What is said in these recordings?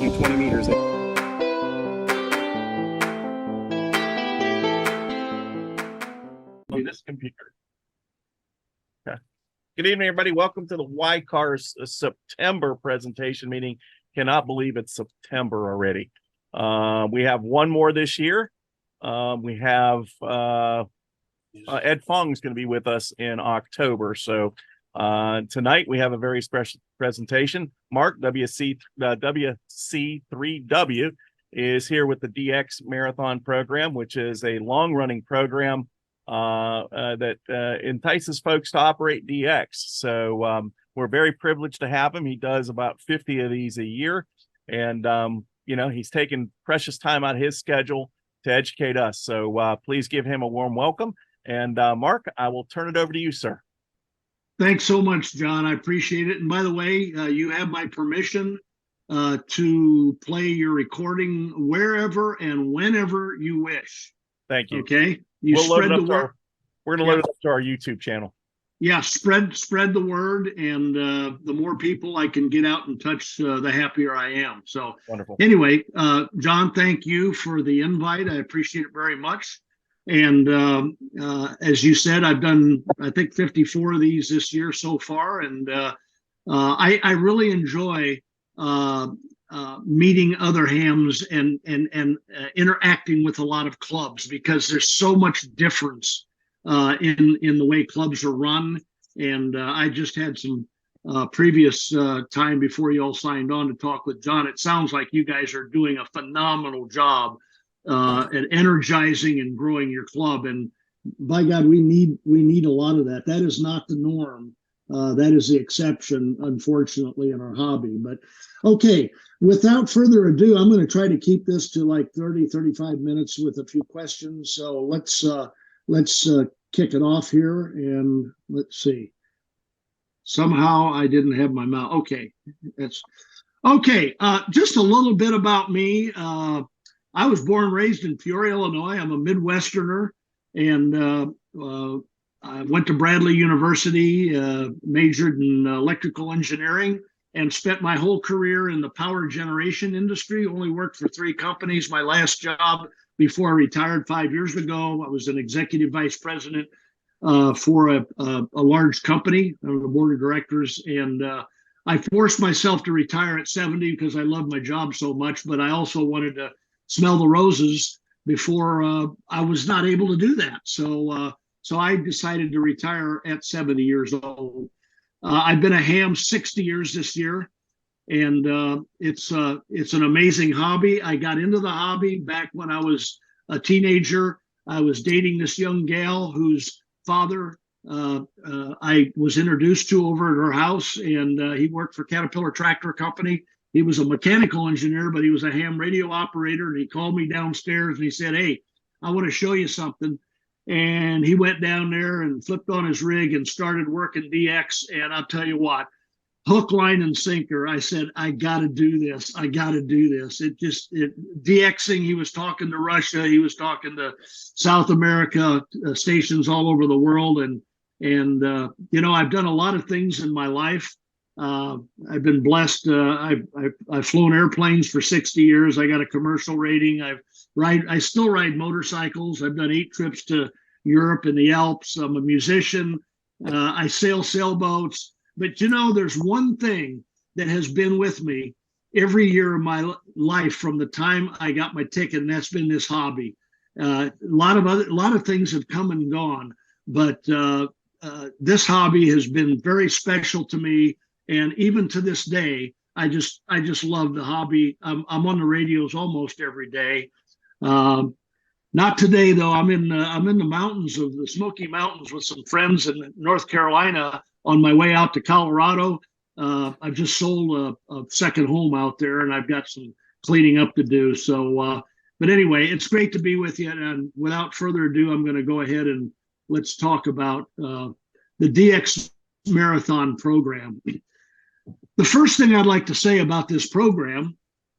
do 20 meters. On this computer. Okay. Good evening, everybody. Welcome to the YCARS September presentation meeting. Cannot believe it's September already. We have one more this year. We have Ed Fong's going to be with us in October. So tonight we have a very special presentation. Mark, WC3W, is here with the DX Marathon program, which is a long-running program that entices folks to operate DX. So we're very privileged to have him. He does about 50 of these a year. And, you know, he's taken precious time out of his schedule to educate us. So please give him a warm welcome. And Mark, I will turn it over to you, sir. Thanks so much, John. I appreciate it. And by the way, you have my permission to play your recording wherever and whenever you wish. Thank you. Okay. You we'll spread the word. We're going to load it up to our YouTube channel. Yeah, spread the word, and the more people I can get out and touch, the happier I am. So wonderful. Anyway, John, thank you for the invite. I appreciate it very much. And as you said, I've done, I think, 54 of these this year so far. And I really enjoy meeting other hams and interacting with a lot of clubs, because there's so much difference in the way clubs are run. And I just had some previous time before you all signed on to talk with John. It sounds like you guys are doing a phenomenal job at energizing and growing your club. And by God, we need a lot of that. That is not the norm. That is the exception, unfortunately, in our hobby. But okay, without further ado, I'm going to try to keep this to like 30-35 minutes with a few questions. So let's kick it off here, and let's see. Somehow I didn't have my mouth. Okay, that's okay. Just a little bit about me. I was born and raised in Peoria, Illinois. I'm a Midwesterner, and I went to Bradley University, majored in electrical engineering, and spent my whole career in the power generation industry. Only worked for 3 companies. My last job before I retired 5 years ago, I was an executive vice president for a large company on the board of directors. And I forced myself to retire at 70 because I loved my job so much, but I also wanted to smell the roses before I was not able to do that. So I decided to retire at 70 years old. I've been a ham 60 years this year, and it's an amazing hobby. I got into the hobby back when I was a teenager. I was dating this young gal whose father I was introduced to over at her house, and he worked for Caterpillar Tractor Company. He was a mechanical engineer, but he was a ham radio operator, and he called me downstairs and he said, "Hey, I want to show you something." And he went down there and flipped on his rig and started working DX. And I'll tell you what, hook, line, and sinker. I said, I got to do this. I got to do this. DXing, he was talking to Russia. He was talking to South America, stations all over the world. And you know, I've done a lot of things in my life. I've been blessed. I've flown airplanes for 60 years. I got a commercial rating. I still ride motorcycles. I've done 8 trips to Europe and the Alps. I'm a musician. I sail sailboats. But you know, there's one thing that has been with me every year of my life from the time I got my ticket, and that's been this hobby. A lot of things have come and gone, but this hobby has been very special to me. And even to this day, I just love the hobby. I'm on the radios almost every day. Not today though. I'm in the mountains of the Smoky Mountains with some friends in North Carolina on my way out to Colorado. I've just sold a second home out there, and I've got some cleaning up to do. So, but anyway, it's great to be with you. And without further ado, I'm going to go ahead and let's talk about the DX Marathon program. The first thing I'd like to say about this program,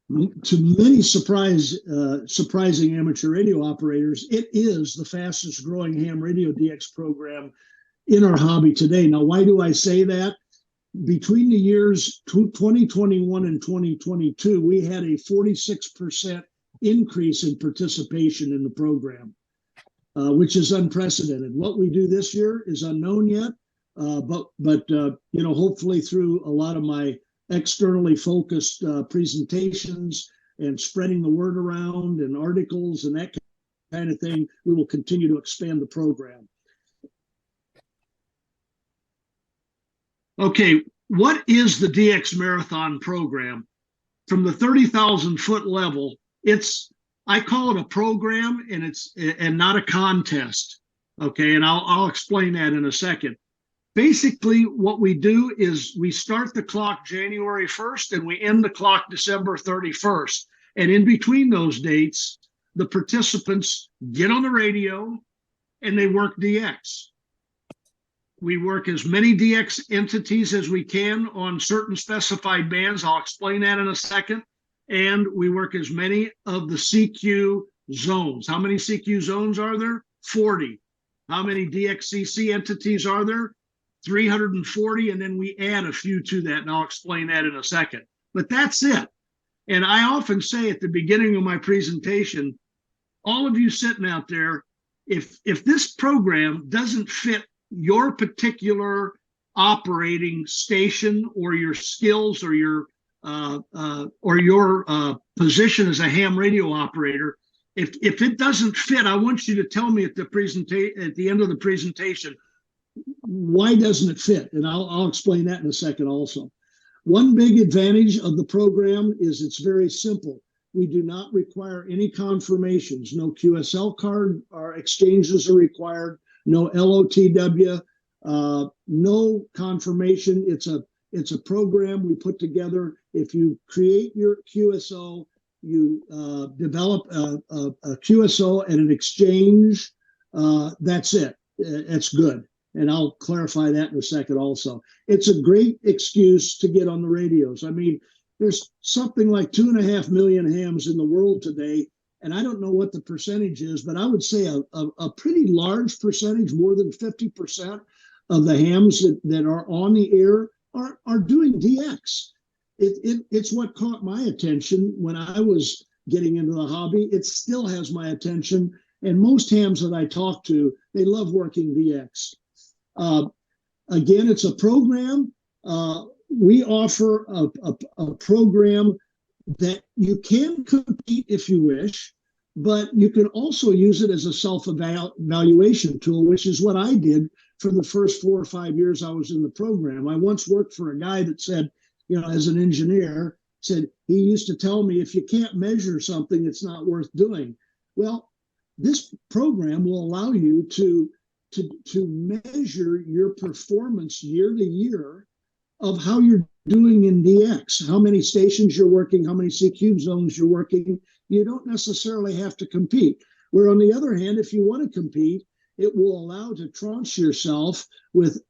to many surprising amateur radio operators, it is the fastest growing ham radio DX program in our hobby today. Now, why do I say that? between the years 2021 and 2022, we had a 46% increase in participation in the program, which is unprecedented. What we do this year is unknown yet, but hopefully through a lot of my externally focused presentations and spreading the word around and articles and that kind of thing, we will continue to expand the program. Okay, what is the DX Marathon program? From the 30,000 foot level, I call it a program, and not a contest. Okay, and I'll explain that in a second. Basically, what we do is we start the clock January 1st and we end the clock December 31st. And in between those dates, the participants get on the radio and they work DX. We work as many DX entities as we can on certain specified bands. I'll explain that in a second. And we work as many of the CQ zones. How many CQ zones are there? 40. How many DXCC entities are there? 340. And then we add a few to that, and I'll explain that in a second. But that's it. And I often say at the beginning of my presentation, all of you sitting out there, if this program doesn't fit your particular operating station or your skills or your position as a ham radio operator, if it doesn't fit, I want you to tell me at the end of the presentation, why doesn't it fit? And I'll explain that in a second also. One big advantage of the program is it's very simple. We do not require any confirmations. No QSL card or exchanges are required. No LOTW, no confirmation. It's a program we put together. If you create your QSO, you develop a QSO and an exchange, that's it. It's good. And I'll clarify that in a second also. It's a great excuse to get on the radios. I mean, there's something like 2.5 million hams in the world today, and I don't know what the percentage is, but I would say a pretty large percentage, more than 50% of the hams that are on the air are doing DX. It's what caught my attention when I was getting into the hobby. It still has my attention, and most hams that I talk to, they love working DX. Again, it's a program. We offer a program that you can compete if you wish, but you can also use it as a self-evaluation tool, which is what I did for the first 4 or 5 years I was in the program. I once worked for a guy that said, as an engineer, said he used to tell me, if you can't measure something, it's not worth doing. Well, this program will allow you to measure your performance year to year of how you're doing in DX, how many stations you're working, how many CQ zones you're working. You don't necessarily have to compete. Where on the other hand, if you want to compete, it will allow to tranche yourself with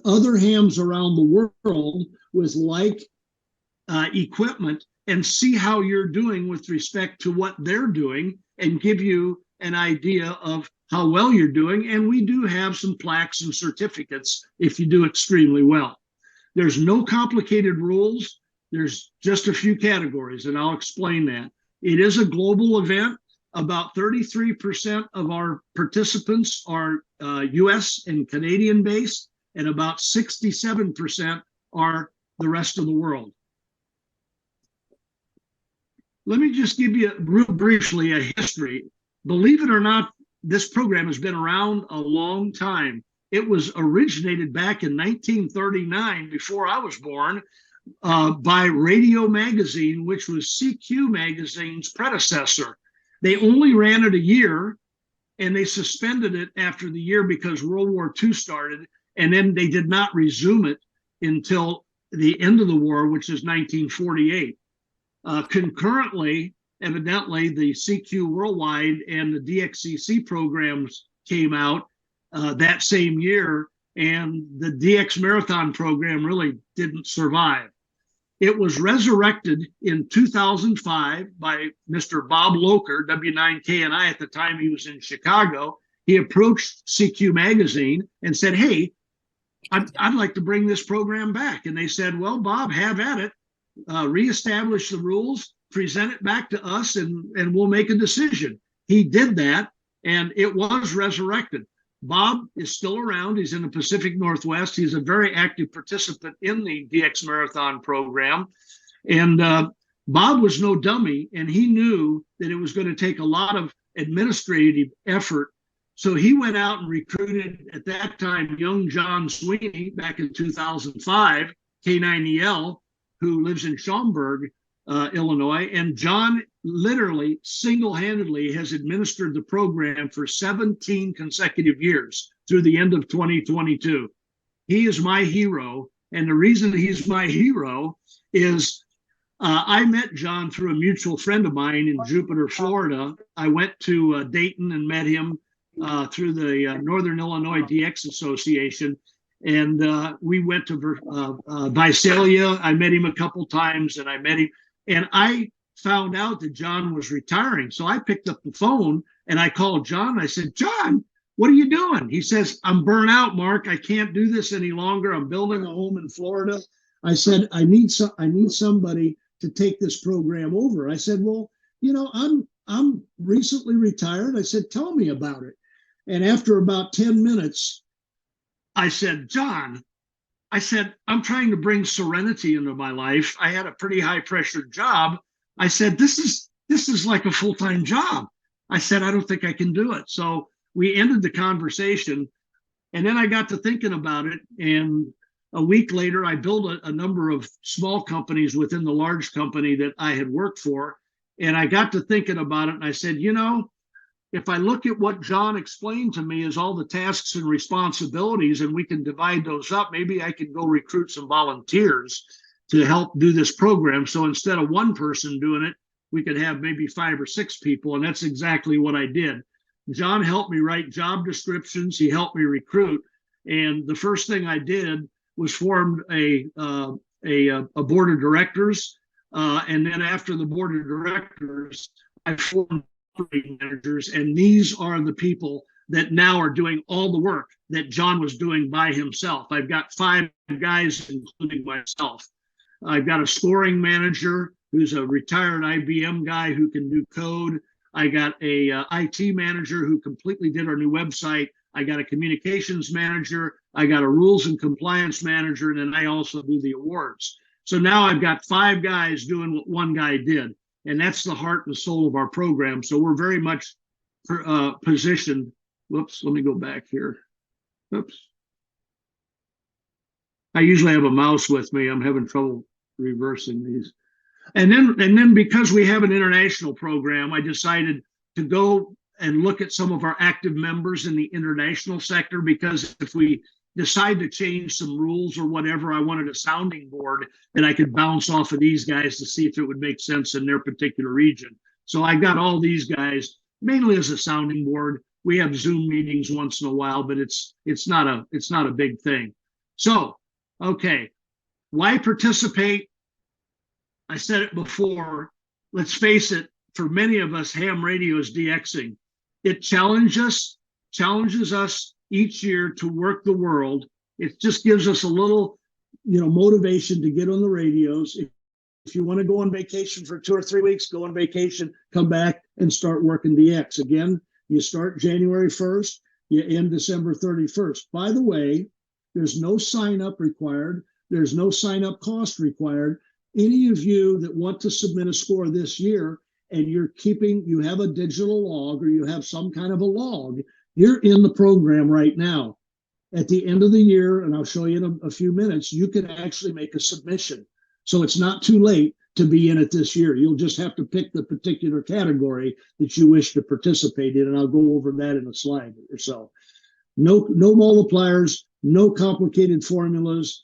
other hams around the world with like equipment and see how you're doing with respect to what they're doing and give you an idea of how well you're doing. And we do have some plaques and certificates if you do extremely well. There's no complicated rules. There's just a few categories, and I'll explain that. It is a global event. About 33% of our participants are US and Canadian based, and about 67% are the rest of the world. Let me just give you real briefly a history. Believe it or not, this program has been around a long time. It was originated back in 1939, before I was born, by Radio Magazine, which was CQ Magazine's predecessor. They only ran it a year, and they suspended it after the year because World War II started, and then they did not resume it until the end of the war, which is 1948. Concurrently, evidently, the CQ Worldwide and the DXCC programs came out that same year, and the DX Marathon program really didn't survive. It was resurrected in 2005 by Mr. Bob Loker, W9KNI. At the time he was in Chicago. He approached CQ Magazine and said, hey, I'd like to bring this program back. And they said, well, Bob, have at it. Reestablish the rules, present it back to us, and we'll make a decision. He did that, and it was resurrected. Bob is still around. He's in the Pacific Northwest. He's a very active participant in the DX Marathon program. And Bob was no dummy, and he knew that it was going to take a lot of administrative effort. So he went out and recruited, at that time, young John Sweeney back in 2005, K9EL, who lives in Schaumburg, Illinois. And John literally single-handedly has administered the program for 17 consecutive years through the end of 2022. He is my hero. And the reason he's my hero is I met John through a mutual friend of mine in Jupiter, Florida. I went to Dayton and met him through the Northern Illinois DX Association. And we went to Visalia. I met him a couple times, and I found out that John was retiring. So I picked up the phone and I called John. I said, John, what are you doing? He says, I'm burnt out, Mark. I can't do this any longer. I'm building a home in Florida. I said, I need somebody to take this program over. I said, well, I'm recently retired. I said, tell me about it. And after about 10 minutes, I said, John, I'm trying to bring serenity into my life. I had a pretty high pressure job. I said, this is like a full-time job. I said, I don't think I can do it. So we ended the conversation, and then I got to thinking about it. And a week later, I built a number of small companies within the large company that I had worked for. And I got to thinking about it, and I said, if I look at what John explained to me as all the tasks and responsibilities, and we can divide those up, maybe I can go recruit some volunteers to help do this program. So instead of one person doing it, we could have maybe 5 or 6 people. And that's exactly what I did. John helped me write job descriptions. He helped me recruit. And the first thing I did was formed a board of directors. And then after the board of directors, I formed operating managers, and these are the people that now are doing all the work that John was doing by himself. I've got 5 guys, including myself. I've got a scoring manager who's a retired IBM guy who can do code. I got a IT manager who completely did our new website. I got a communications manager. I got a rules and compliance manager, and then I also do the awards. So now I've got 5 guys doing what one guy did. And that's the heart and soul of our program. So we're very much positioned. Whoops, let me go back here. Oops. I usually have a mouse with me. I'm having trouble reversing these. And then because we have an international program, I decided to go and look at some of our active members in the international sector, because if we decide to change some rules or whatever, I wanted a sounding board that I could bounce off of these guys to see if it would make sense in their particular region. So I got all these guys mainly as a sounding board. We have Zoom meetings once in a while, but it's not a big thing. So, okay, why participate? I said it before. Let's face it, for many of us, ham radio is DXing. It challenges us each year to work the world. It just gives us a little, motivation to get on the radios. If you want to go on vacation for 2 or 3 weeks, go on vacation, come back and start working DX. Again, you start January 1st, you end December 31st. By the way, there's no sign up required. There's no sign up cost required. Any of you that want to submit a score this year and you have a digital log, or you have some kind of a log, you're in the program right now. At the end of the year, and I'll show you in a few minutes, you can actually make a submission. So it's not too late to be in it this year. You'll just have to pick the particular category that you wish to participate in, and I'll go over that in a slide or so. No multipliers, no complicated formulas.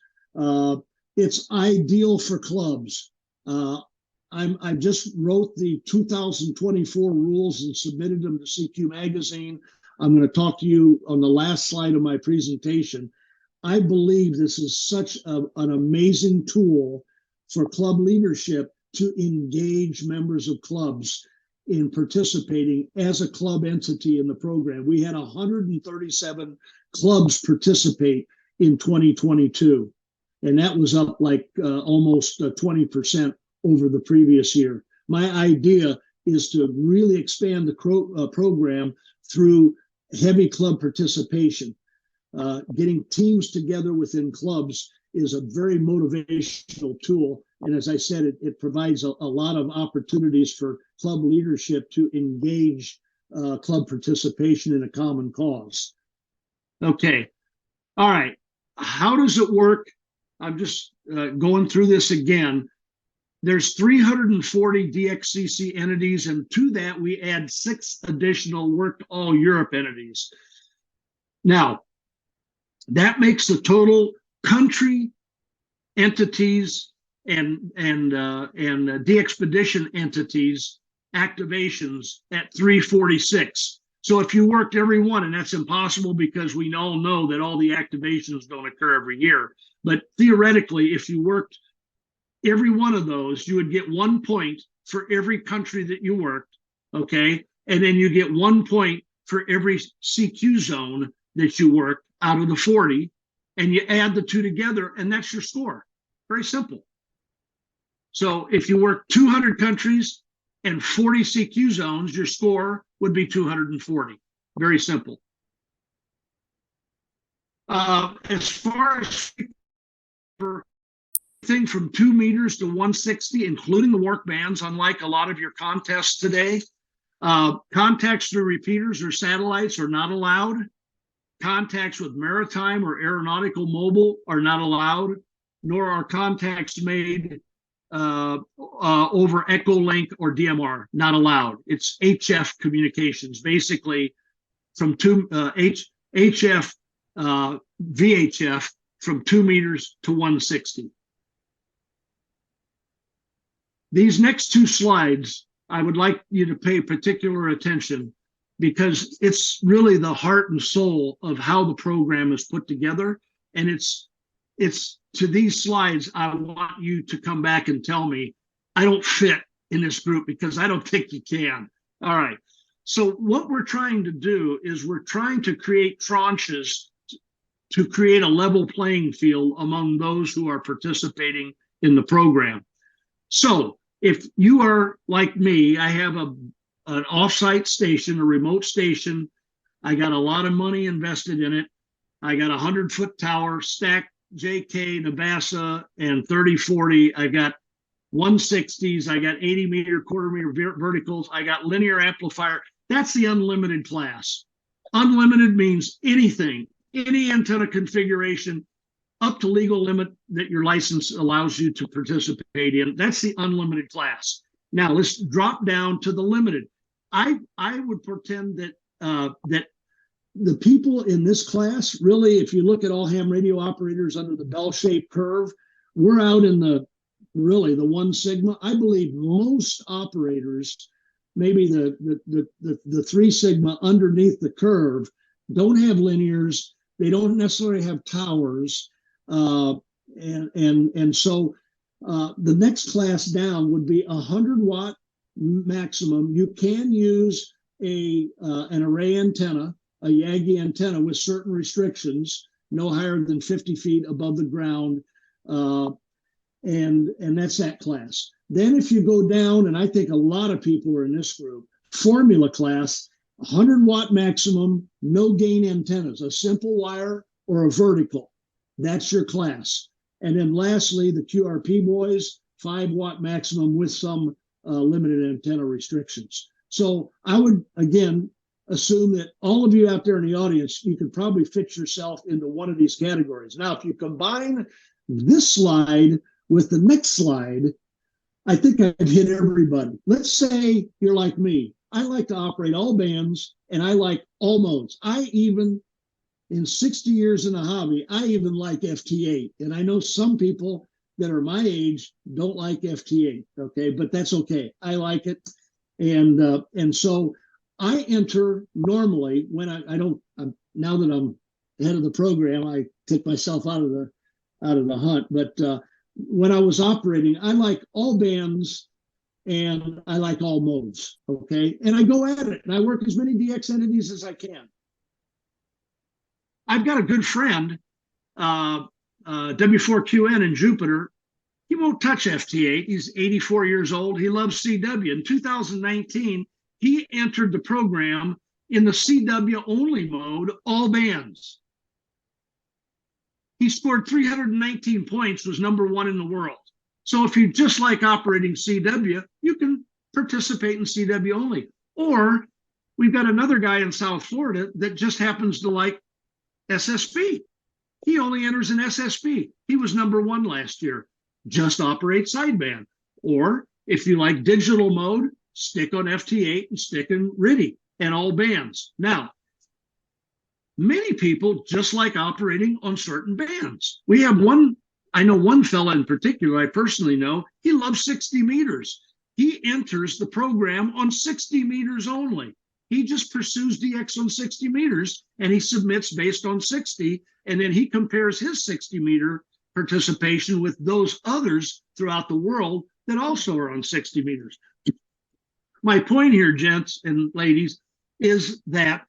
It's ideal for clubs. I just wrote the 2024 rules and submitted them to CQ Magazine. I'm going to talk to you on the last slide of my presentation. I believe this is such an amazing tool for club leadership to engage members of clubs in participating as a club entity in the program. We had 137 clubs participate in 2022. And that was up like almost 20% over the previous year. My idea is to really expand the program through heavy club participation. Getting teams together within clubs is a very motivational tool. And as I said, it provides a lot of opportunities for club leadership to engage club participation in a common cause. Okay. All right. How does it work? I'm just going through this again. There's 340 DXCC entities, and to that we add 6 additional Work All Europe entities. Now, that makes the total country entities and DXpedition entities activations at 346. So if you worked every one, and that's impossible because we all know that all the activations don't occur every year, but theoretically, if you worked every one of those, you would get 1 point for every country that you worked, okay? And then you get 1 point for every CQ zone that you worked out of the 40, and you add the two together, and that's your score. Very simple. So if you work 200 countries and 40 CQ zones, your score would be 240. Very simple. As far as thing from 2 meters to 160, including the work bands, unlike a lot of your contests today, contacts through repeaters or satellites are not allowed. Contacts with maritime or aeronautical mobile are not allowed, nor are contacts made over Echolink or DMR, not allowed. It's HF communications, basically from HF, VHF from 2 meters to 160. These next 2 slides, I would like you to pay particular attention because it's really the heart and soul of how the program is put together. And it's to these slides, I want you to come back and tell me I don't fit in this group, because I don't think you can. All right. So what we're trying to do is we're trying to create tranches to create a level playing field among those who are participating in the program. So if you are like me, I have an offsite station, a remote station. I got a lot of money invested in it. I got a 100-foot tower, stacked JK, Nabasa, and 3040. I got 160s. I got 80-meter, quarter-meter verticals. I got linear amplifier. That's the unlimited class. Unlimited means anything, any antenna configuration, up to legal limit that your license allows you to participate in. That's the unlimited class. Now let's drop down to the limited. I would pretend that that the people in this class, really, if you look at all ham radio operators under the bell-shaped curve, we're out in the 1 sigma. I believe most operators, maybe the 3 sigma underneath the curve, don't have linears. They don't necessarily have towers. And so the next class down would be 100-watt maximum. You can use an array antenna, a Yagi antenna, with certain restrictions, no higher than 50 feet above the ground, and that's that class. Then if you go down, and I think a lot of people are in this group, formula class, 100-watt maximum, no gain antennas, a simple wire or a vertical. That's your class. And then lastly, the QRP boys, 5-watt maximum with some limited antenna restrictions. So I would, again, assume that all of you out there in the audience, you could probably fit yourself into one of these categories. Now, if you combine this slide with the next slide, I think I've hit everybody. Let's say you're like me. I like to operate all bands, and I like all modes. I even, in 60 years in the hobby, I even like FT8. And I know some people that are my age don't like FT8, okay? But that's okay. I like it. And so I enter normally when now that I'm head of the program, I take myself out of the hunt. But when I was operating, I like all bands and I like all modes, okay? And I go at it, and I work as many DX entities as I can. I've got a good friend W4QN in Jupiter, he won't touch FT8. He's 84 years old. He loves CW. In 2019, he entered the program in the CW only mode, all bands. He scored 319 points, was #1 in the world. So if you just like operating CW, you can participate in CW only. Or we've got another guy in South Florida that just happens to like SSB. He only enters in SSB. He was #1 last year. Just operate sideband. Or if you like digital mode, stick on FT8 and stick in RTTY and all bands. Now, many people just like operating on certain bands. We have I know one fella in particular I personally know, he loves 60 meters. He enters the program on 60 meters only. He just pursues DX on 60 meters and he submits based on 60, and then he compares his 60 meter participation with those others throughout the world that also are on 60 meters. My point here, gents and ladies, is that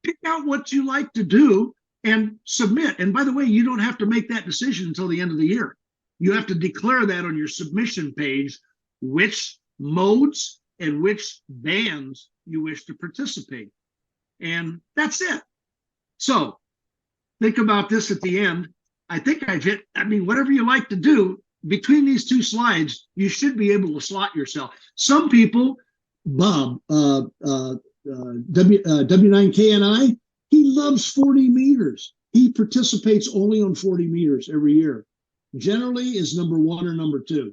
pick out what you like to do and submit. And by the way, you don't have to make that decision until the end of the year. You have to declare that on your submission page, which modes and which bands you wish to participate. And that's it. So think about this at the end. I think I've hit, whatever you like to do, between these two slides, you should be able to slot yourself. Some people, Bob, W9KNI, he loves 40 meters. He participates only on 40 meters every year. Generally is #1 or #2.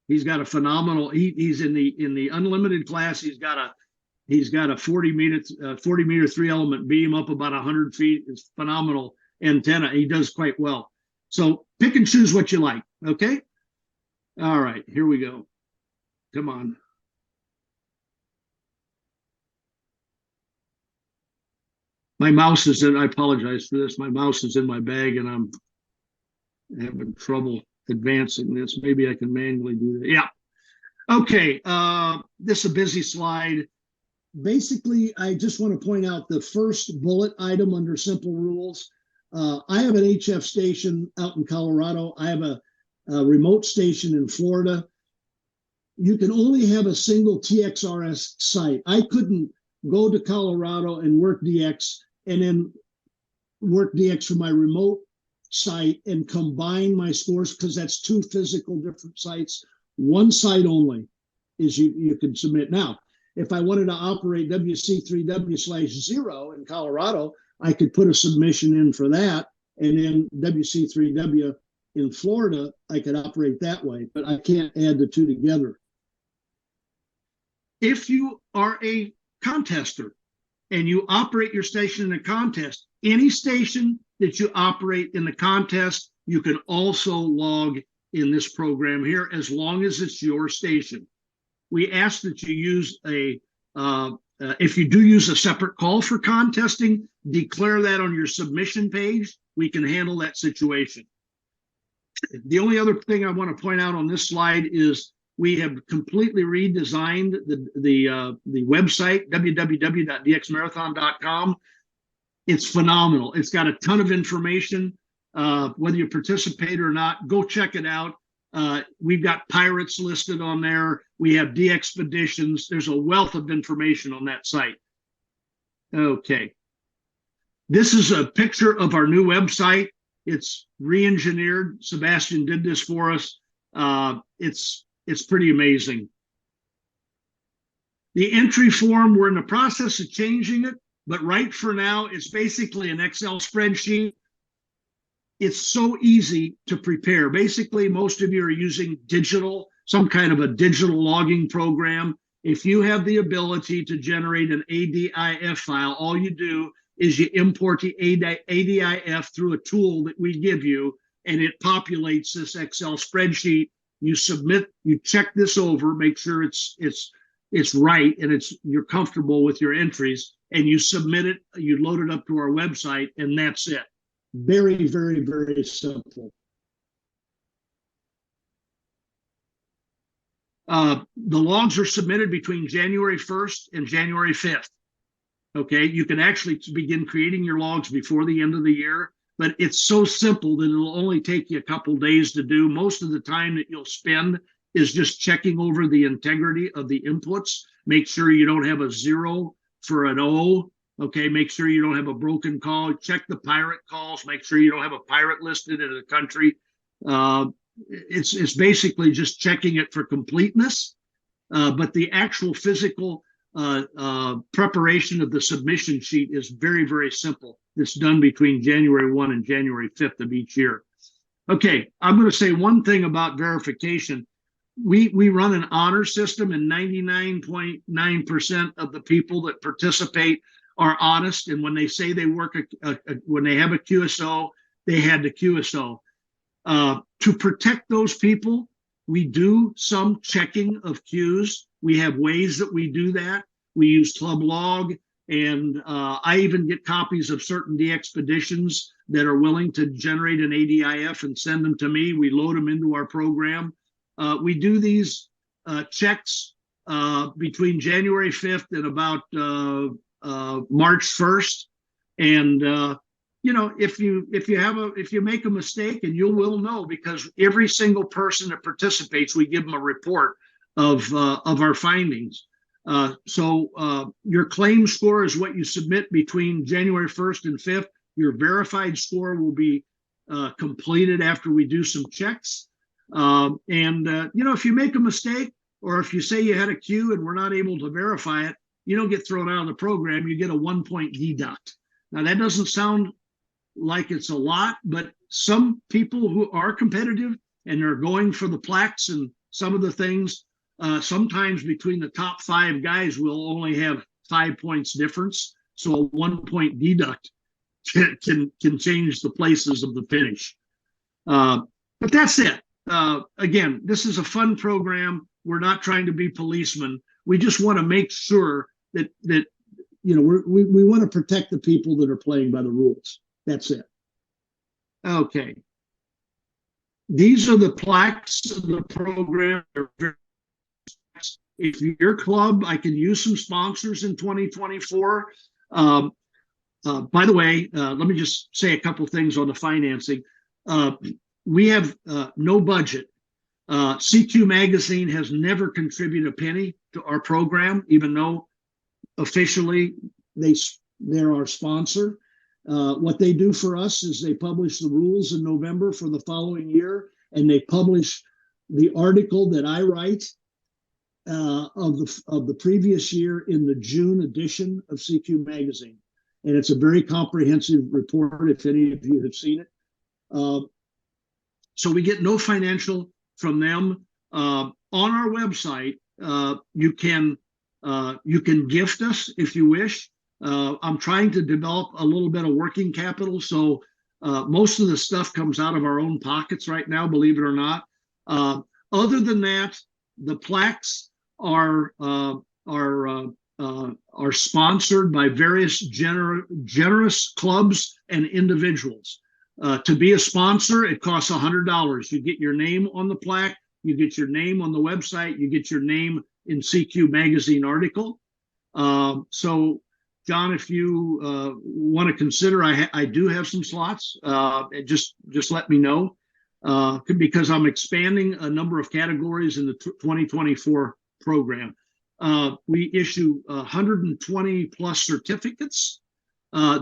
He's got a phenomenal, he's in the unlimited class. He's got a 40 meter 3-element beam up about 100 feet. It's phenomenal antenna. He does quite well. So pick and choose what you like. Okay. All right, here we go. Come on. My mouse is in, I apologize for this. My mouse is in my bag and I'm having trouble advancing this. Maybe I can manually do that. Yeah. Okay. This is a busy slide. Basically, I just want to point out the first bullet item under simple rules. I have an HF station out in Colorado. I have a remote station in Florida. You can only have a single TXRS site. I couldn't go to Colorado and work DX and then work DX from my remote site and combine my scores, because that's two physical different sites. One site only is you can submit. Now, if I wanted to operate WC3W/0 in Colorado, I could put a submission in for that, and then WC3W in Florida, I could operate that way, but I can't add the two together. If you are a contester and you operate your station in a contest, any station that you operate in the contest, you can also log in this program here, as long as it's your station. We ask that you use if you do use a separate call for contesting, declare that on your submission page. We can handle that situation. The only other thing I want to point out on this slide is we have completely redesigned the website, www.dxmarathon.com. It's phenomenal. It's got a ton of information. Whether you participate or not, go check it out. We've got pirates listed on there. We have DXpeditions. There's a wealth of information on that site. Okay. This is a picture of our new website. It's re-engineered. Sebastian did this for us. It's pretty amazing. The entry form, we're in the process of changing it, but right for now, it's basically an Excel spreadsheet. It's so easy to prepare. Basically, most of you are using some kind of a digital logging program. If you have the ability to generate an ADIF file, all you do is you import the ADIF through a tool that we give you, and it populates this Excel spreadsheet. You submit, you check this over, make sure it's right and you're comfortable with your entries, and you submit it, you load it up to our website, and that's it. Very, very, very simple. The logs are submitted between January 1st and January 5th. Okay, you can actually begin creating your logs before the end of the year. but it's so simple that it'll only take you a couple days to do. Most of the time that you'll spend is just checking over the integrity of the inputs. Make sure you don't have a 0 for an O. Okay, make sure you don't have a broken call. Check the pirate calls. Make sure you don't have a pirate listed in a country. It's basically just checking it for completeness. But the actual physical preparation of the submission sheet is very, very simple. It's done between January 1 and January 5th of each year. Okay, I'm going to say one thing about verification. We run an honor system, and 99.9% of the people that participate are honest. And when they say they work, when they have a QSO, they had the QSO. To protect those people, we do some checking of queues. We have ways that we do that. We use Club Log, and I even get copies of certain DXpeditions that are willing to generate an ADIF and send them to me. We load them into our program. We do these checks between January 5th and about March 1st. And you know, if you make a mistake, and you will know, because every single person that participates, we give them a report of our findings. So your claim score is what you submit between January 1st and 5th. Your verified score will be completed after we do some checks. You know, if you make a mistake, or if you say you had a queue and we're not able to verify it, you don't get thrown out of the program. You get a 1-point deduct. Now, that doesn't sound like it's a lot, but some people who are competitive and are going for the plaques and some of the things, sometimes between the top 5 guys will only have 5 points difference. So a 1-point deduct can change the places of the finish. But that's it. Again, this is a fun program. We're not trying to be policemen. We just want to make sure that you know, we want to protect the people that are playing by the rules. That's it. Okay. These are the plaques of the program. If your club, I can use some sponsors in 2024. By the way, let me just say a couple things on the financing. We have no budget. CQ Magazine has never contributed a penny to our program, even though officially they're our sponsor. What they do for us is they publish the rules in November for the following year, and they publish the article that I write of the previous year in the June edition of CQ Magazine. And it's a very comprehensive report, if any of you have seen it. So we get no financial from them. On our website, you can gift us if you wish. I'm trying to develop a little bit of working capital, so most of the stuff comes out of our own pockets right now, believe it or not. Other than that, the plaques are sponsored by various generous clubs and individuals. To be a sponsor, it costs $100. You get your name on the plaque, you get your name on the website, you get your name in CQ Magazine article. So, John, if you want to consider, I do have some slots. Just let me know, because I'm expanding a number of categories in the 2024 program. We issue 120 plus certificates.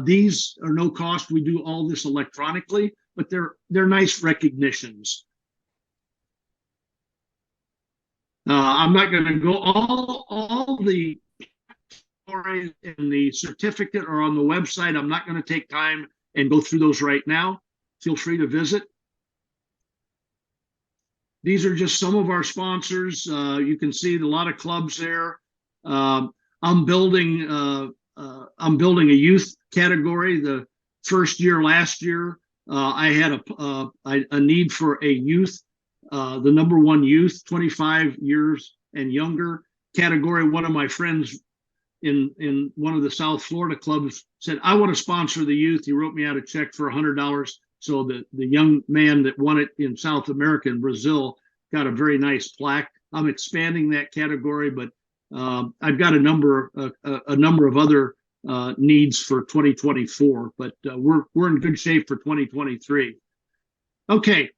These are no cost. We do all this electronically, but they're nice recognitions. I'm not going to go all the stories in the certificate are on the website. I'm not going to take time and go through those right now. Feel free to visit. These are just some of our sponsors. You can see a lot of clubs there. I'm building a youth category. The first year last year, I had a need for a youth, the #1 youth, 25 years and younger category. One of my friends in one of the South Florida clubs said, I want to sponsor the youth. He wrote me out a check for $100. So the young man that won it in South America, in Brazil, got a very nice plaque. I'm expanding that category, but I've got a number of other needs for 2024, but we're in good shape for 2023. Okay.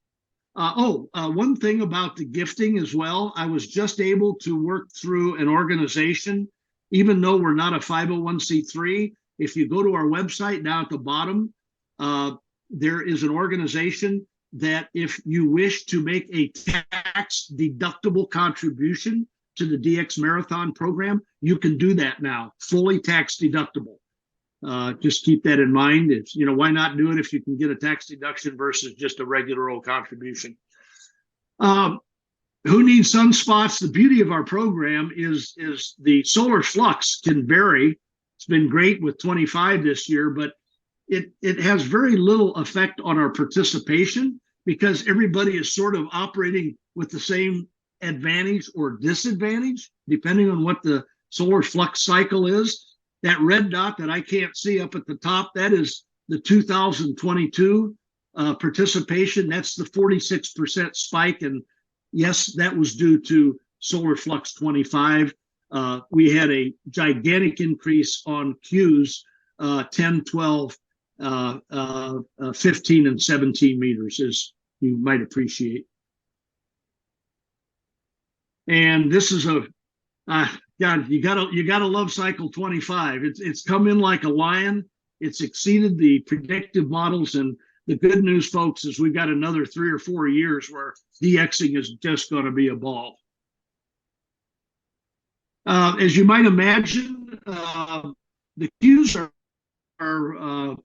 One thing about the gifting as well, I was just able to work through an organization, even though we're not a 501c3. If you go to our website down at the bottom, there is an organization that if you wish to make a tax deductible contribution to the DX Marathon program, you can do that now, fully tax deductible. Just keep that in mind. It's, why not do it if you can get a tax deduction versus just a regular old contribution? Who needs sunspots? The beauty of our program is the solar flux can vary. It's been great with 25 this year, but it has very little effect on our participation because everybody is sort of operating with the same advantage or disadvantage, depending on what the solar flux cycle is. That red dot that I can't see up at the top, that is the 2022 participation. That's the 46% spike. And yes, that was due to solar flux 25. We had a gigantic increase on Qs 10, 12, 15, and 17 meters, as you might appreciate. And this is God, you gotta love cycle 25. It's come in like a lion. It's exceeded the predictive models, and the good news, folks, is we've got another 3 or 4 years where DXing is just going to be a ball. As you might imagine, the Qs are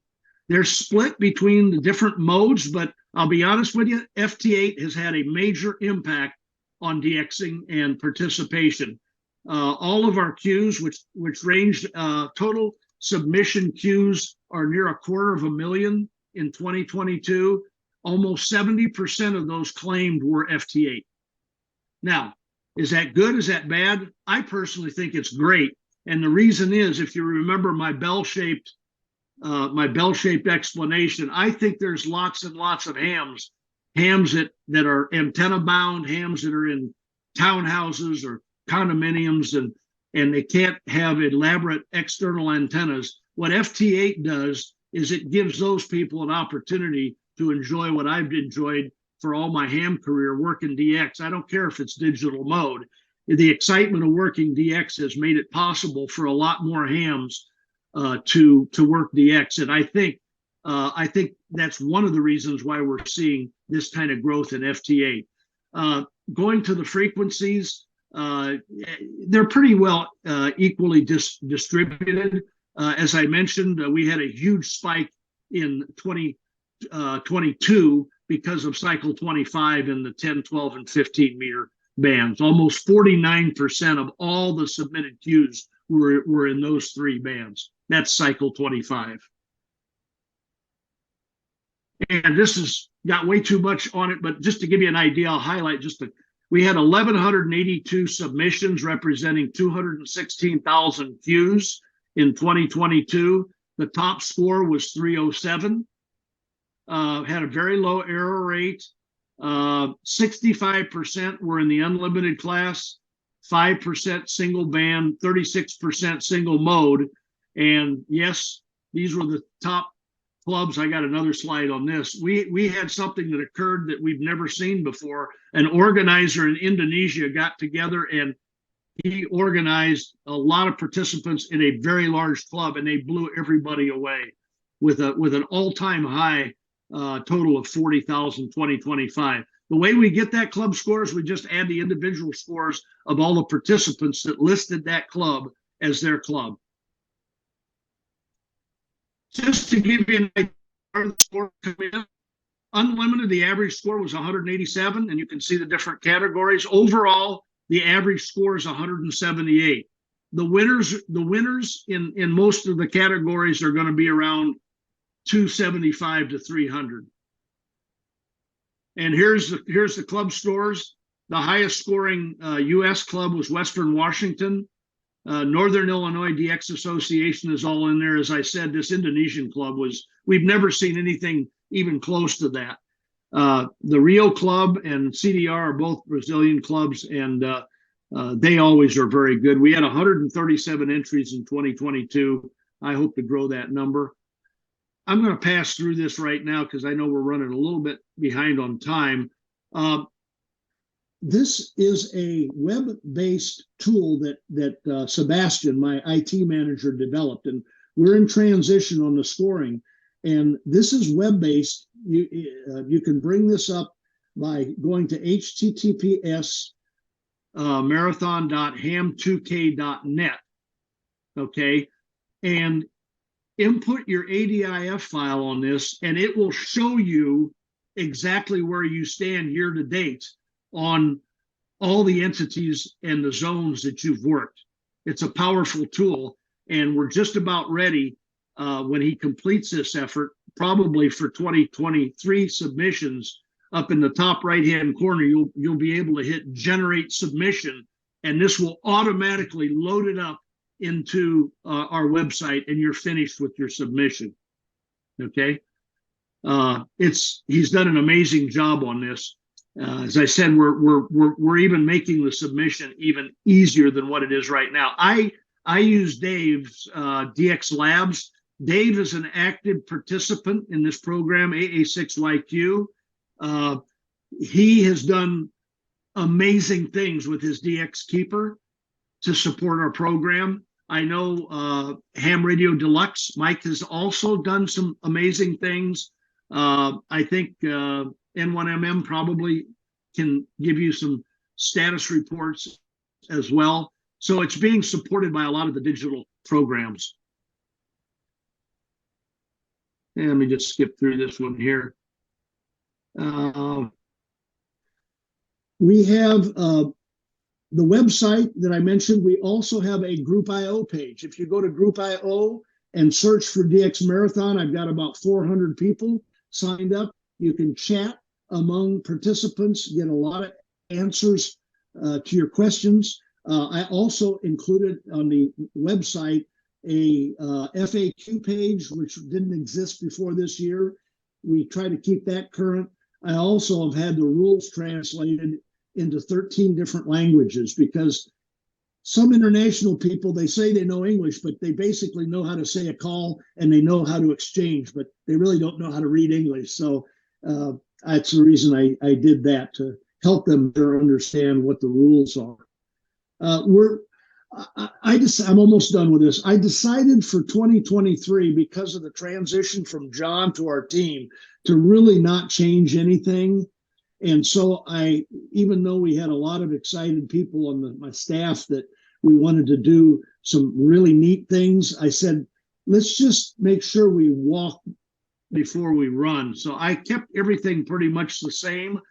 they're split between the different modes, but I'll be honest with you, FT8 has had a major impact on DXing and participation. All of our Qs, which ranged total submission Qs are near 250,000 in 2022. Almost 70% of those claimed were FT8. Now, is that good? Is that bad? I personally think it's great. And the reason is, if you remember my bell-shaped explanation, I think there's lots and lots of hams that are antenna bound, hams that are in townhouses or condominiums, and they can't have elaborate external antennas. What FT8 does is it gives those people an opportunity to enjoy what I've enjoyed for all my ham career, working DX. I don't care if it's digital mode. The excitement of working DX has made it possible for a lot more hams to work DX, and I think that's one of the reasons why we're seeing this kind of growth in FT8. Going to the frequencies, they're pretty well equally distributed. As I mentioned, we had a huge spike in 2022 because of cycle 25 in the 10, 12, and 15 meter bands. Almost 49% of all the submitted Qs were in those 3 bands. That's cycle 25. And this has got way too much on it, but just to give you an idea, I'll highlight we had 1,182 submissions representing 216,000 Qs in 2022. The top score was 307. Had a very low error rate. 65% were in the unlimited class, 5% single band, 36% single mode. And yes, these were the top clubs. I got another slide on this. We had something that occurred that we've never seen before. An organizer in Indonesia got together and he organized a lot of participants in a very large club, and they blew everybody away with an all-time high total of 40,000 2025. The way we get that club scores, we just add the individual scores of all the participants that listed that club as their club. Just to give you an idea where the score come in, unlimited, the average score was 187, and you can see the different categories. Overall, the average score is 178. The winners in most of the categories are going to be around 275 to 300. And here's the club scores. The highest scoring U.S. club was Western Washington. Northern Illinois DX Association is all in there. As I said, this Indonesian club we've never seen anything even close to that. The Rio Club and CDR are both Brazilian clubs, and they always are very good. We had 137 entries in 2022. I hope to grow that number. I'm going to pass through this right now because I know we're running a little bit behind on time. This is a web-based tool that Sebastian, my IT manager, developed, and we're in transition on the scoring. And this is web-based. You can bring this up by going to https marathon.ham2k.net. Okay, and input your ADIF file on this, and it will show you exactly where you stand year to date on all the entities and the zones that you've worked. It's a powerful tool, and we're just about ready when he completes this effort, probably for 2023 submissions. Up in the top right-hand corner, you'll be able to hit generate submission, and this will automatically load it up into our website, and you're finished with your submission. Okay, he's done an amazing job on this. As I said, we're even making the submission even easier than what it is right now. I use Dave's DX Labs. Dave is an active participant in this program, AA6YQ. He has done amazing things with his DX Keeper to support our program. I know Ham Radio Deluxe, Mike, has also done some amazing things. I think N1MM probably can give you some status reports as well. So it's being supported by a lot of the digital programs. And let me just skip through this one here. We have the website that I mentioned. We also have a Group IO page. If you go to Group IO and search for DX Marathon, I've got about 400 people signed up. You can chat among participants, get a lot of answers to your questions. I also included on the website a FAQ page, which didn't exist before this year. We try to keep that current. I also have had the rules translated into 13 different languages, because some international people, they say they know English, but they basically know how to say a call and they know how to exchange, but they really don't know how to read English. So that's the reason I did that, to help them better understand what the rules are. I'm almost done with this. I decided for 2023, because of the transition from John to our team, to really not change anything. And so even though we had a lot of excited people on my staff that we wanted to do some really neat things, I said, let's just make sure we walk before we run. So I kept everything pretty much the same.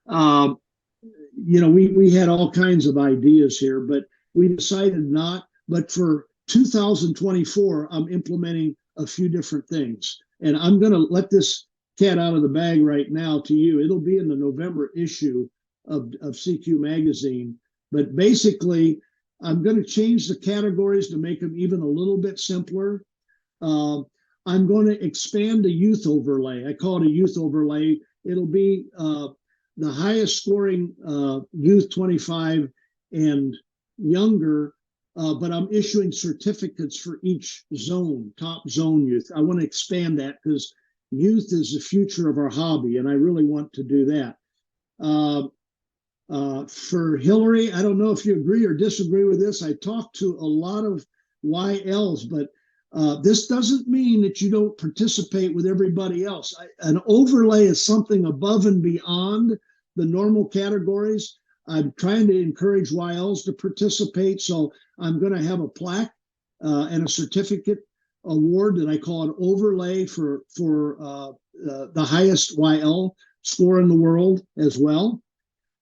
We had all kinds of ideas here, but we decided not. But for 2024, I'm implementing a few different things. And I'm going to let this cat out of the bag right now to you. It'll be in the November issue of CQ Magazine. But basically, I'm going to change the categories to make them even a little bit simpler. I'm going to expand the youth overlay. I call it a youth overlay. It'll be the highest scoring youth 25 and younger, but I'm issuing certificates for each zone, top zone youth. I want to expand that because youth is the future of our hobby, and I really want to do that. For Hillary, I don't know if you agree or disagree with this. I talked to a lot of YLs, but this doesn't mean that you don't participate with everybody else. An overlay is something above and beyond the normal categories. I'm trying to encourage YLs to participate, so I'm going to have a plaque and a certificate award that I call an overlay for the highest YL score in the world as well.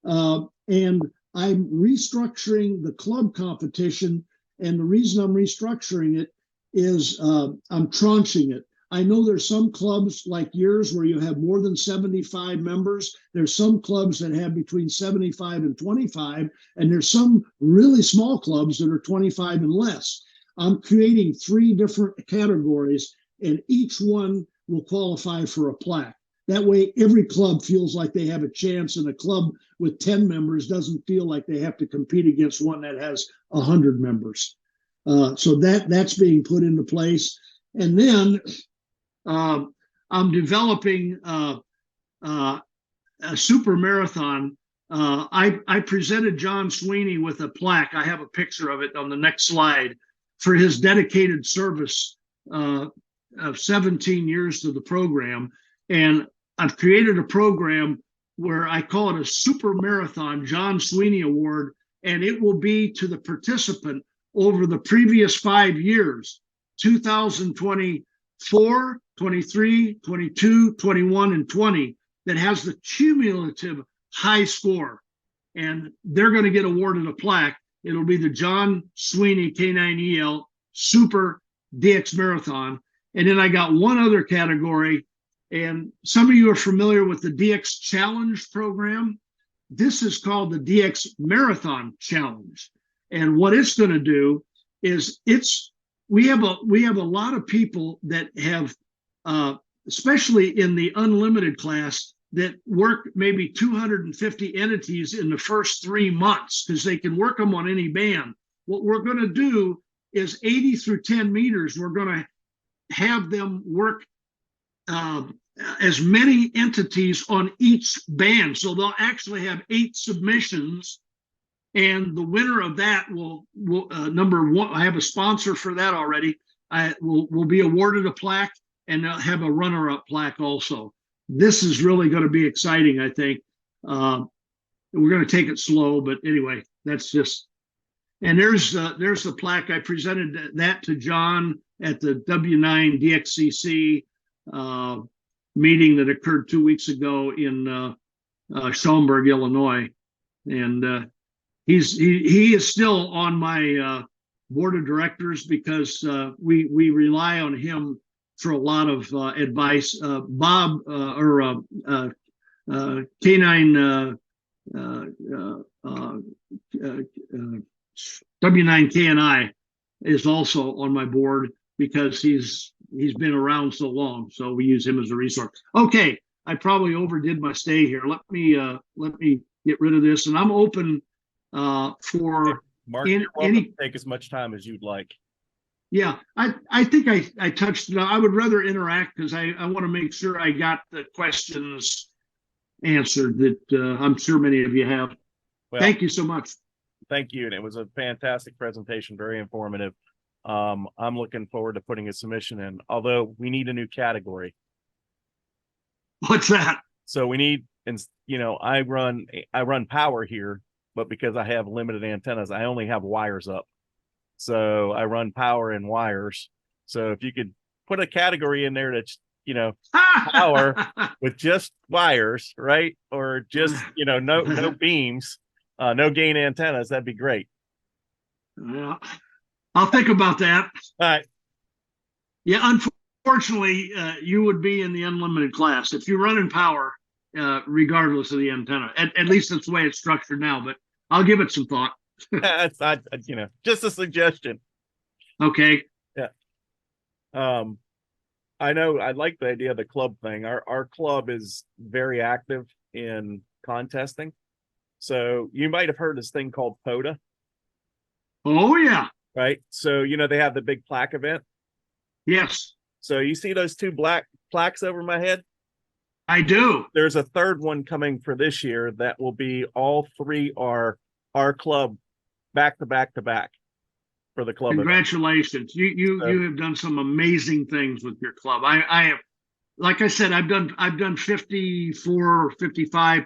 And I'm restructuring the club competition, and the reason I'm restructuring it is I'm tranching it. I know there's some clubs like yours where you have more than 75 members. There's some clubs that have between 75 and 25, and there's some really small clubs that are 25 and less. I'm creating 3 different categories, and each one will qualify for a plaque. That way, every club feels like they have a chance, and a club with 10 members doesn't feel like they have to compete against one that has 100 members. So that's being put into place. And then I'm developing a super marathon. I presented John Sweeney with a plaque. I have a picture of it on the next slide for his dedicated service of 17 years to the program. And I've created a program where I call it a super marathon John Sweeney Award, and it will be to the participant over the previous 5 years, 2024, 23, 22, 21, and 20, that has the cumulative high score. And they're going to get awarded a plaque. It'll be the John Sweeney K9EL Super DX Marathon. And then I got one other category, and some of you are familiar with the DX Challenge program. This is called the DX Marathon Challenge. And what it's going to do is we have a lot of people that have, especially in the unlimited class, that work maybe 250 entities in the first 3 months because they can work them on any band. What we're going to do is 80 through 10 meters, we're going to have them work as many entities on each band. So they'll actually have 8 submissions. And the winner of that will number one, I have a sponsor for that already. Will be awarded a plaque, and they'll have a runner-up plaque also. This is really going to be exciting, I think. We're going to take it slow, but anyway, that's just. And there's the plaque. I presented that to John at the W9 DXCC meeting that occurred 2 weeks ago in Schaumburg, Illinois, and he is still on my board of directors because we rely on him for a lot of advice. Bob K9 W9KNI is also on my board because he's been around so long. So we use him as a resource. Okay, I probably overdid my stay here. Let me get rid of this, and I'm open for Mark, you're welcome to take as much time as you'd like. Yeah, I think I touched it. I would rather interact because I want to make sure I got the questions answered that I'm sure many of you have. Well, thank you so much. Thank you. And it was a fantastic presentation, very informative. I'm looking forward to putting a submission in, although we need a new category. What's that? So we need, and I run power here, but because I have limited antennas, I only have wires up. So I run power and wires. So if you could put a category in there that's, power with just wires, right? Or just, no beams, no gain antennas, that'd be great. Yeah, I'll think about that. All right. Yeah, unfortunately, you would be in the unlimited class if you're running power, regardless of the antenna. At least that's the way it's structured now, but I'll give it some thought. It's not, just a suggestion. Okay. Yeah. I know I like the idea of the club thing. Our club is very active in contesting. So you might have heard this thing called POTA. Oh yeah. Right. So they have the big plaque event. Yes. So you see those 2 black plaques over my head? I do. There's a third one coming for this year that will be all 3 are our club back to back to back for the club. Congratulations. You have done some amazing things with your club. I have, like I said, I've done 54, 55.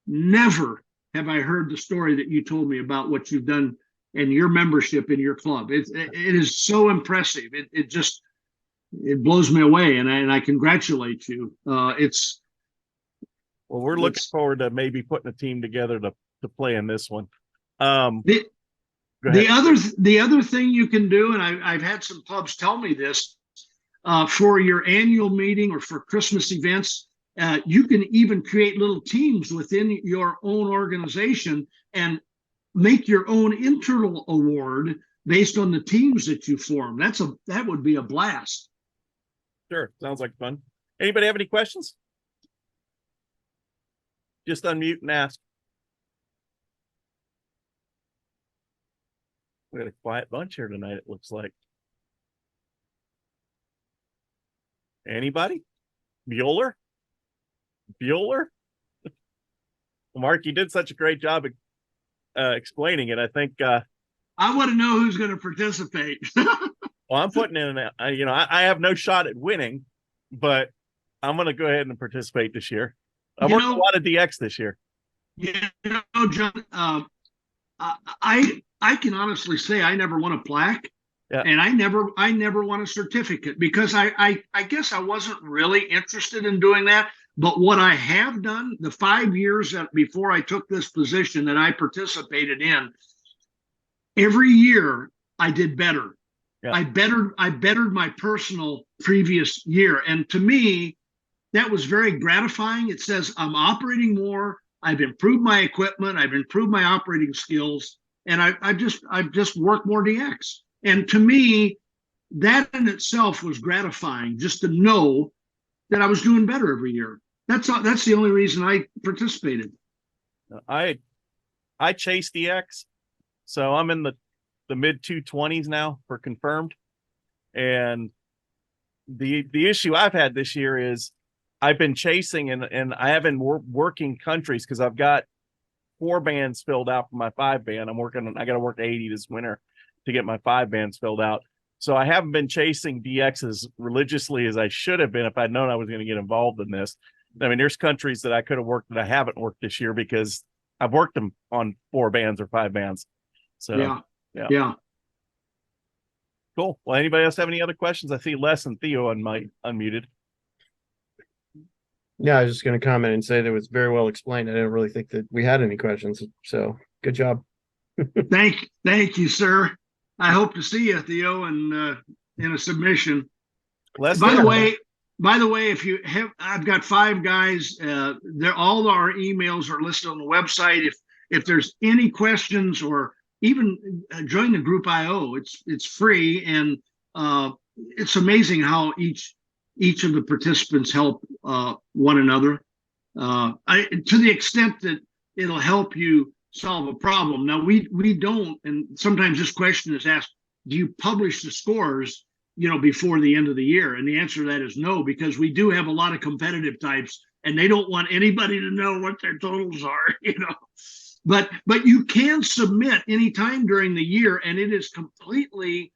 Never have I heard the story that you told me about what you've done and your membership in your club. It is so impressive. It blows me away, and I congratulate you. Well, we're looking forward to maybe putting a team together to play in this one. The other thing you can do, and I've had some clubs tell me this, for your annual meeting or for Christmas events, you can even create little teams within your own organization and make your own internal award based on the teams that you form. That would be a blast. Sure, sounds like fun. Anybody have any questions? Just unmute and ask. We got a quiet bunch here tonight, it looks like. Anybody? Bueller? Well, Mark, you did such a great job explaining it. I think I want to know who's going to participate. well, I'm putting in I have no shot at winning, but I'm going to go ahead and participate this year. I worked a lot of DX this year. John, I can honestly say I never won a plaque. Yeah. And I never won a certificate because I guess I wasn't really interested in doing that. But what I have done, the 5 years before I took this position that I participated in, every year I did better. Yeah. I bettered my personal previous year. And to me, that was very gratifying. It says I'm operating more. I've improved my equipment. I've improved my operating skills. And I've just worked more DX. And to me, that in itself was gratifying, just to know that I was doing better every year. That's the only reason I participated. I chase DX, so I'm in the mid 220s now for confirmed. And the issue I've had this year is I've been chasing and I haven't working countries because I've got 4 bands filled out for my 5 band. I got to work 80 this winter to get my 5 bands filled out. So I haven't been chasing DX as religiously as I should have been if I'd known I was going to get involved in this. I mean, there's countries that I could have worked that I haven't worked this year because I've worked them on 4 bands or 5 bands. So yeah. Cool. Well, anybody else have any other questions? I see Les and Theo unmuted. Yeah, I was just going to comment and say that it was very well explained. I didn't really think that we had any questions. So good job. Thank you, sir. I hope to see you, Theo, in a submission. By the way, if you have, I've got 5 guys. All our emails are listed on the website. If there's any questions or even join the group IO, it's free, and it's amazing how each of the participants help one another. To the extent that it'll help you solve a problem. Now we don't, and sometimes this question is asked: do you publish the scores, before the end of the year? And the answer to that is no, because we do have a lot of competitive types, and they don't want anybody to know what their totals are, But you can submit anytime during the year, and it is completely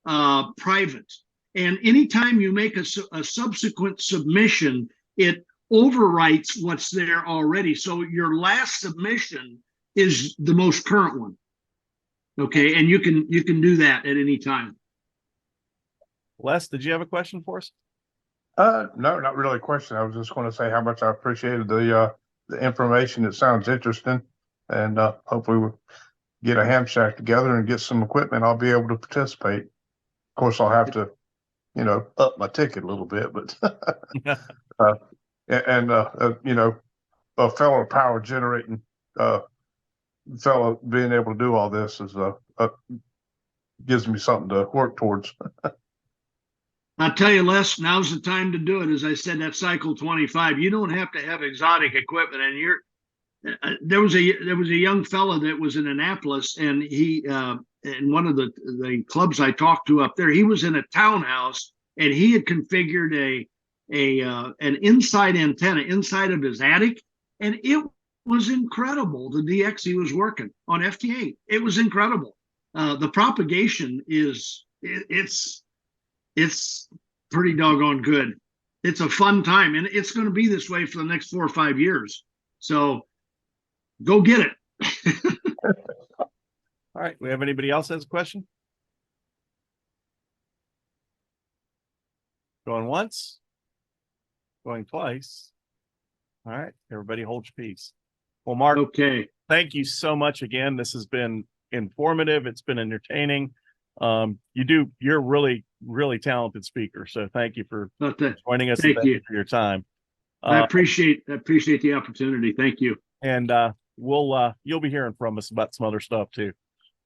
private. And anytime you make a subsequent submission, it overwrites what's there already. So your last submission is the most current one. Okay, and you can do that at any time. Les, did you have a question for us? No, not really a question. I was just going to say how much I appreciated the information. It sounds interesting, and hopefully we'll get a handshake together and get some equipment. I'll be able to participate. Of course, I'll have to, up my ticket a little bit, but a fellow power generating fellow being able to do all this is gives me something to work towards. I'll tell you, Les, now's the time to do it. As I said, that cycle 25, you don't have to have exotic equipment. And there was a young fella that was in Annapolis, and he in one of the clubs I talked to up there, he was in a townhouse, and he had configured an inside antenna inside of his attic, and it was incredible. The DX he was working on FT8, it was incredible. The propagation it's pretty doggone good. It's a fun time, and it's going to be this way for the next 4 or 5 years. So go get it. All right. We have anybody else has a question? Going once, going twice. All right. Everybody hold your peace. Well, Mark, okay. Thank you so much again. This has been informative. It's been entertaining. You're a really, really talented speaker. So thank you for joining us. Thank you for your time. I appreciate the opportunity. Thank you. And you'll be hearing from us about some other stuff too.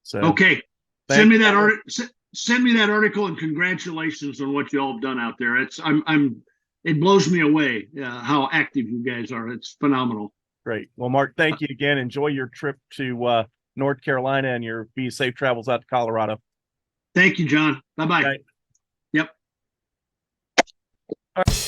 So okay. Send me that article, and congratulations on what you all have done out there. It blows me away how active you guys are. It's phenomenal. Great. Well, Mark, thank you again. Enjoy your trip to North Carolina and your be safe travels out to Colorado. Thank you, John. Bye-bye. Bye. Yep. All right.